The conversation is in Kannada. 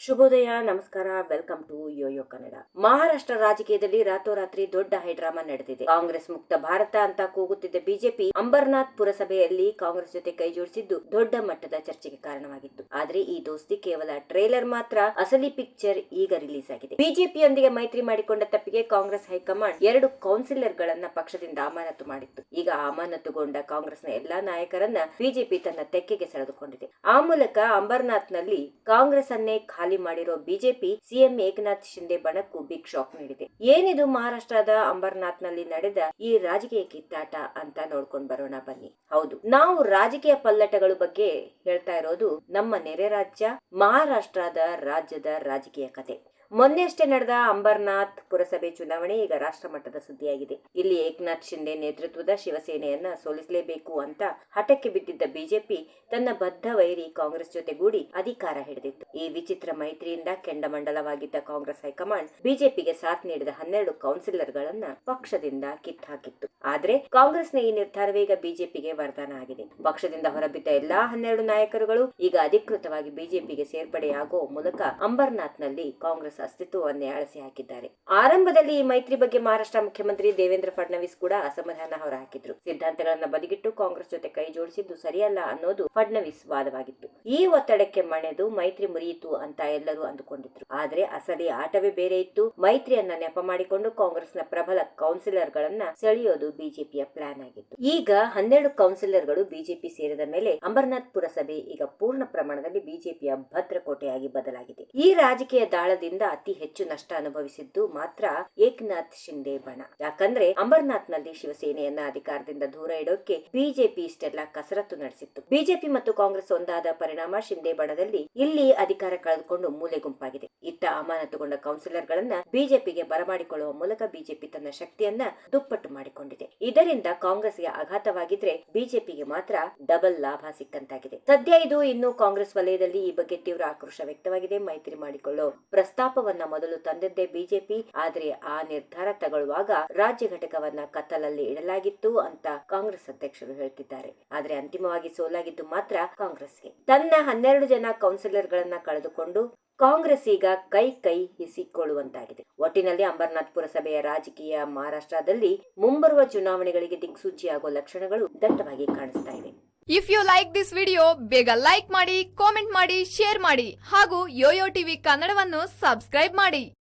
ಶುಭೋದಯ, ನಮಸ್ಕಾರ, welcome to yoyo Kannada. Maharashtra ರಾಜಕೀಯದಲ್ಲಿ ರಾತೋರಾತ್ರಿ ದೊಡ್ಡ ಹೈಡ್ರಾಮಾ ನಡೆದಿದೆ. ಕಾಂಗ್ರೆಸ್ ಮುಕ್ತ ಭಾರತ ಅಂತ ಕೂಗುತ್ತಿದ್ದ ಬಿಜೆಪಿ ಅಂಬರ್ನಾಥ್ ಪುರಸಭೆಯಲ್ಲಿ ಕಾಂಗ್ರೆಸ್ ಜೊತೆ ಕೈ ಜೋಡಿಸಿದ್ದು ದೊಡ್ಡ ಮಟ್ಟದ ಚರ್ಚೆಗೆ ಕಾರಣವಾಗಿತ್ತು. ಆದ್ರೆ ಈ ದೋಸ್ತಿ ಕೇವಲ ಟ್ರೇಲರ್ ಮಾತ್ರ, ಅಸಲಿ ಪಿಕ್ಚರ್ ಈಗ ರಿಲೀಸ್ ಆಗಿದೆ. ಬಿಜೆಪಿಯೊಂದಿಗೆ ಮೈತ್ರಿ ಮಾಡಿಕೊಂಡ ತಪ್ಪಿಗೆ ಕಾಂಗ್ರೆಸ್ ಹೈಕಮಾಂಡ್ 2 ಕೌನ್ಸಿಲರ್ ಗಳನ್ನ ಪಕ್ಷದಿಂದ ಅಮಾನತು ಮಾಡಿತ್ತು. ಈಗ ಅಮಾನತುಗೊಂಡ ಕಾಂಗ್ರೆಸ್ನ ಎಲ್ಲಾ ನಾಯಕರನ್ನ ಬಿಜೆಪಿ ತನ್ನ ತೆಕ್ಕೆಗೆ ಸೆಳೆದುಕೊಂಡಿದೆ. ಆ ಮೂಲಕ ಅಂಬರ್ನಾಥ್ ನಲ್ಲಿ ಕಾಂಗ್ರೆಸ್ ಅನ್ನೇ ಖಾಲಿ ಮಾಡಿರೋ ಬಿಜೆಪಿ ಸಿಎಂ ಏಕನಾಥ್ ಶಿಂದೆ ಬಣಕ್ಕೂ ಬಿಗ್ ಶಾಕ್ ನೀಡಿದೆ. ಏನಿದು ಮಹಾರಾಷ್ಟ್ರದ ಅಂಬರ್ನಾಥ್ ನಲ್ಲಿ ನಡೆದ ಈ ರಾಜಕೀಯ ಕಿತ್ತಾಟ ಅಂತ ನೋಡ್ಕೊಂಡ್ ಬರೋಣ ಬನ್ನಿ. ಹೌದು, ನಾವು ರಾಜಕೀಯ ಪಲ್ಲಟಗಳ ಬಗ್ಗೆ ಹೇಳ್ತಾ ಇರೋದು ನಮ್ಮ ನೆರೆ ರಾಜ್ಯ ಮಹಾರಾಷ್ಟ್ರದ ರಾಜ್ಯದ ರಾಜಕೀಯ ಕತೆ. ಮೊನ್ನೆಯಷ್ಟೇ ನಡೆದ ಅಂಬರ್ನಾಥ್ ಪುರಸಭೆ ಚುನಾವಣೆ ಈಗ ರಾಷ್ಟ್ರ ಮಟ್ಟದ ಸುದ್ದಿಯಾಗಿದೆ. ಇಲ್ಲಿ ಏಕನಾಥ್ ಶಿಂದೆ ನೇತೃತ್ವದ ಶಿವಸೇನೆಯನ್ನ ಸೋಲಿಸಲೇಬೇಕು ಅಂತ ಹಠಕ್ಕೆ ಬಿದ್ದಿದ್ದ ಬಿಜೆಪಿ ತನ್ನ ಬದ್ಧ ವೈರಿ ಕಾಂಗ್ರೆಸ್ ಜೊತೆಗೂಡಿ ಅಧಿಕಾರ ಹಿಡಿದಿತ್ತು. ಈ ವಿಚಿತ್ರ ಮೈತ್ರಿಯಿಂದ ಕೆಂಡಮಂಡಲವಾಗಿದ್ದ ಕಾಂಗ್ರೆಸ್ ಹೈಕಮಾಂಡ್ ಬಿಜೆಪಿಗೆ ಸಾಥ್ ನೀಡಿದ 12 ಕೌನ್ಸಿಲರ್ ಗಳನ್ನ ಪಕ್ಷದಿಂದ ಕಿತ್ತಾಕಿತ್ತು. ಆದ್ರೆ ಕಾಂಗ್ರೆಸ್ನ ಈ ನಿರ್ಧಾರವೀಗ ಬಿಜೆಪಿಗೆ ವರದಾನ ಆಗಿದೆ. ಪಕ್ಷದಿಂದ ಹೊರಬಿದ್ದ ಎಲ್ಲಾ 12 ನಾಯಕರುಗಳು ಈಗ ಅಧಿಕೃತವಾಗಿ ಬಿಜೆಪಿಗೆ ಸೇರ್ಪಡೆಯಾಗುವ ಮೂಲಕ ಅಂಬರ್ನಾಥ್ ನಲ್ಲಿ ಕಾಂಗ್ರೆಸ್ ಅಸ್ತಿತ್ವವನ್ನೇ ಅಳಸಿ ಹಾಕಿದ್ದಾರೆ. ಆರಂಭದಲ್ಲಿ ಈ ಮೈತ್ರಿ ಬಗ್ಗೆ ಮಹಾರಾಷ್ಟ್ರ ಮುಖ್ಯಮಂತ್ರಿ ದೇವೇಂದ್ರ ಫಡ್ನವೀಸ್ ಕೂಡ ಅಸಮಾಧಾನ ಹೊರಹಾಕಿದ್ರು. ಸಿದ್ಧಾಂತಗಳನ್ನ ಬದಿಗಿಟ್ಟು ಕಾಂಗ್ರೆಸ್ ಜೊತೆ ಕೈ ಜೋಡಿಸಿದ್ದು ಸರಿಯಲ್ಲ ಅನ್ನೋದು ಫಡ್ನವೀಸ್ ವಾದವಾಗಿತ್ತು. ಈ ಒತ್ತಡಕ್ಕೆ ಮಣೆದು ಮೈತ್ರಿ ಮುರಿಯಿತು ಅಂತ ಎಲ್ಲರೂ ಅಂದುಕೊಂಡಿದ್ರು. ಆದ್ರೆ ಅಸಲಿ ಆಟವೇ ಬೇರೆ ಇತ್ತು. ಮೈತ್ರಿಯನ್ನ ನೆಪ ಮಾಡಿಕೊಂಡು ಕಾಂಗ್ರೆಸ್ನ ಪ್ರಬಲ ಕೌನ್ಸಿಲರ್ ಗಳನ್ನ ಸೆಳೆಯೋದು ಬಿಜೆಪಿಯ ಪ್ಲಾನ್ ಆಗಿತ್ತು. ಈಗ 12 ಕೌನ್ಸಿಲರ್ ಗಳು ಬಿಜೆಪಿ ಸೇರಿದ ಮೇಲೆ ಅಂಬರ್ನಾಥ್ ಪುರಸಭೆ ಈಗ ಪೂರ್ಣ ಪ್ರಮಾಣದಲ್ಲಿ ಬಿಜೆಪಿಯ ಭದ್ರಕೋಟೆಯಾಗಿ ಬದಲಾಗಿದೆ. ಈ ರಾಜಕೀಯ ದಾಳದಿಂದ ಅತಿ ಹೆಚ್ಚು ನಷ್ಟ ಅನುಭವಿಸಿದ್ದು ಮಾತ್ರ ಏಕನಾಥ್ ಶಿಂದೆ ಬಣ. ಯಾಕಂದ್ರೆ ಅಂಬರ್ನಾಥ್ ನಲ್ಲಿ ಶಿವಸೇನೆಯನ್ನ ಅಧಿಕಾರದಿಂದ ದೂರ ಇಡೋಕೆ ಬಿಜೆಪಿ ಇಷ್ಟೆಲ್ಲ ಕಸರತ್ತು ನಡೆಸಿತ್ತು. ಬಿಜೆಪಿ ಮತ್ತು ಕಾಂಗ್ರೆಸ್ ಒಂದಾದ ಪರಿಣಾಮ ಶಿಂದೆ ಬಣದಲ್ಲಿ ಇಲ್ಲಿ ಅಧಿಕಾರ ಕಳೆದುಕೊಂಡು ಮೂಲೆ ಗುಂಪಾಗಿದೆ. ಇತ್ತ ಅಮಾನತುಗೊಂಡ ಕೌನ್ಸಿಲರ್ ಗಳನ್ನ ಬಿಜೆಪಿಗೆ ಬರಮಾಡಿಕೊಳ್ಳುವ ಮೂಲಕ ಬಿಜೆಪಿ ತನ್ನ ಶಕ್ತಿಯನ್ನ ದುಪ್ಪಟ್ಟು ಮಾಡಿಕೊಂಡಿದೆ. ಇದರಿಂದ ಕಾಂಗ್ರೆಸ್ಗೆ ಆಘಾತವಾಗಿದ್ರೆ ಬಿಜೆಪಿಗೆ ಮಾತ್ರ ಡಬಲ್ ಲಾಭ ಸಿಕ್ಕಂತಾಗಿದೆ. ಸದ್ಯ ಇದು ಇನ್ನು ಕಾಂಗ್ರೆಸ್ ವಲಯದಲ್ಲಿ ಈ ಬಗ್ಗೆ ತೀವ್ರ ಆಕ್ರೋಶ ವ್ಯಕ್ತವಾಗಿದೆ. ಮೈತ್ರಿ ಮಾಡಿಕೊಳ್ಳೋ ಪ್ರಸ್ತಾಪವನ್ನ ಮೊದಲು ತಂದಿದ್ದೇ ಬಿಜೆಪಿ. ಆದ್ರೆ ಆ ನಿರ್ಧಾರ ತಗೊಳ್ಳುವಾಗ ರಾಜ್ಯ ಘಟಕವನ್ನ ಕತ್ತಲಲ್ಲಿ ಇಡಲಾಗಿತ್ತು ಅಂತ ಕಾಂಗ್ರೆಸ್ ಅಧ್ಯಕ್ಷರು ಹೇಳ್ತಿದ್ದಾರೆ. ಆದ್ರೆ ಅಂತಿಮವಾಗಿ ಸೋಲಾಗಿದ್ದು ಮಾತ್ರ ಕಾಂಗ್ರೆಸ್ಗೆ. ತನ್ನ 12 ಜನ ಕೌನ್ಸಿಲರ್ ಗಳನ್ನ ಕಳೆದುಕೊಂಡು ಕಾಂಗ್ರೆಸ್ ಈಗ ಕೈ ಹಿಸಿಕೊಳ್ಳುವಂತಾಗಿದೆ. ಒಟ್ಟಿನಲ್ಲಿ ಅಂಬರ್ನಾಥ್ ಪುರಸಭೆಯ ರಾಜಕೀಯ ಮಹಾರಾಷ್ಟ್ರದಲ್ಲಿ ಮುಂಬರುವ ಚುನಾವಣೆಗಳಿಗೆ ದಿಕ್ಸೂಚಿಯಾಗುವ ಲಕ್ಷಣಗಳು ದಟ್ಟವಾಗಿ ಕಾಣಿಸ್ತಾ ಇವೆ. If you like this video, ಬೇಗ ಲೈಕ್ ಮಾಡಿ, ಕಾಮೆಂಟ್ ಮಾಡಿ, ಶೇರ್ ಮಾಡಿ ಹಾಗೂ ಯೋಯೋ ಟಿವಿ ಕನ್ನಡವನ್ನು ಸಬ್ಸ್ಕ್ರೈಬ್ ಮಾಡಿ.